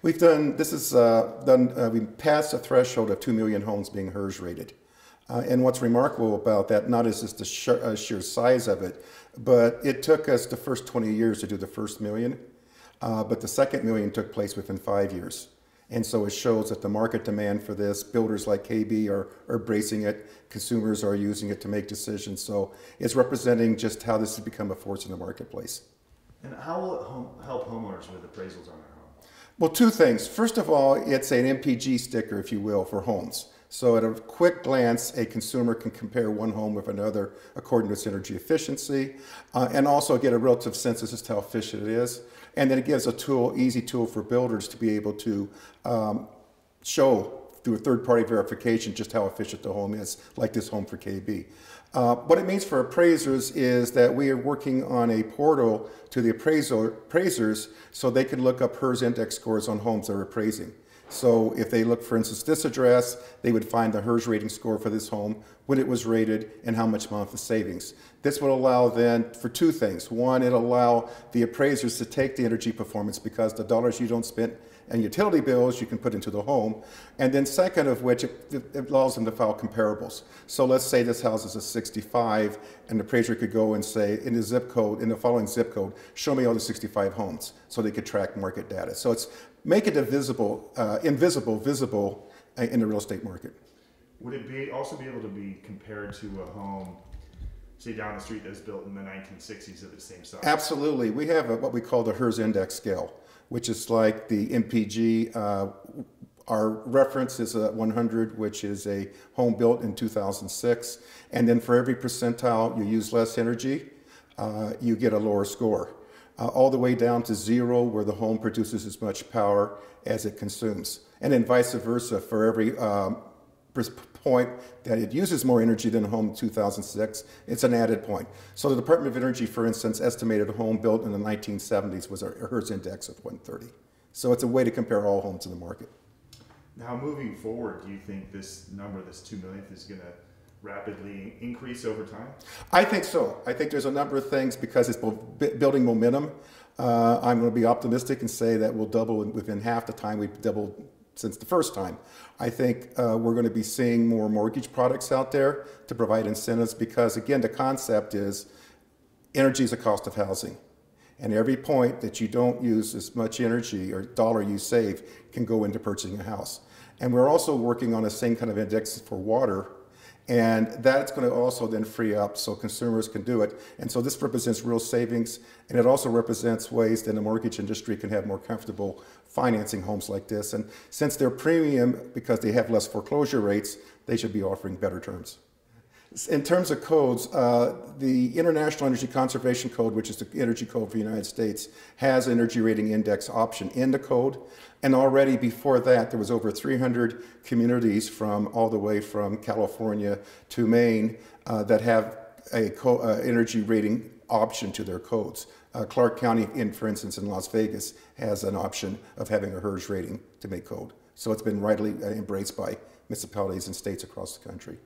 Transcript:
We've done, this is done, we passed a threshold of 2 million homes being HERS rated. And what's remarkable about that, not is just the sheer size of it, but it took us the first 20 years to do the first million, but the second million took place within 5 years. And so it shows that the market demand for this, builders like KB are embracing it, consumers are using it to make decisions. So it's representing just how this has become a force in the marketplace. And how will it help homeowners with appraisals on their home? Well, two things. First of all, it's an MPG sticker, if you will, for homes. So at a quick glance, a consumer can compare one home with another according to its energy efficiency, and also get a relative sense as to how efficient it is. And then it gives a tool, easy tool for builders to be able to show through a third-party verification just how efficient the home is, like this home for KB. What it means for appraisers is that we are working on a portal to the appraisers so they can look up HERS index scores on homes they're appraising. So if they look, for instance, this address, they would find the HERS rating score for this home, when it was rated, and how much monthly savings. This will allow then for two things. One, it'll allow the appraisers to take the energy performance because the dollars you don't spend and utility bills you can put into the home. And then second of which, it allows them to file comparables. So let's say this house is a 65, and the appraiser could go and say, in the zip code, in the following zip code, show me all the 65 homes, so they could track market data. So it's make it visible in the real estate market. Would it also be able to be compared to a home, say down the street that was built in the 1960s of the same size? Absolutely. We have what we call the HERS index scale, which is like the MPG. Our reference is a 100, which is a home built in 2006. And then for every percentile you use less energy, you get a lower score. All the way down to 0, where the home produces as much power as it consumes. And then vice versa, for every point that it uses more energy than a home in 2006, it's an added point. So the Department of Energy, for instance, estimated a home built in the 1970s was a HERS index of 130. So it's a way to compare all homes in the market. Now, moving forward, do you think this number, this 2 millionth, is going to rapidly increase over time? I think so. I think there's a number of things because it's building momentum. I'm going to be optimistic and say that we'll double within half the time we've doubled since the first time. I think we're going to be seeing more mortgage products out there to provide incentives because, again, the concept is energy is a cost of housing. And every point that you don't use as much energy or dollar you save can go into purchasing a house. And we're also working on the same kind of index for water. And that's going to also then free up so consumers can do it. And so this represents real savings, and it also represents ways that the mortgage industry can have more comfortable financing homes like this. And since they're premium because they have less foreclosure rates, they should be offering better terms. In terms of codes, the International Energy Conservation Code, which is the energy code for the United States, has an energy rating index option in the code. And already before that, there was over 300 communities from all the way from California to Maine that have a energy rating option to their codes. Clark County, for instance, in Las Vegas, has an option of having a HERS rating to make code. So it's been widely embraced by municipalities and states across the country.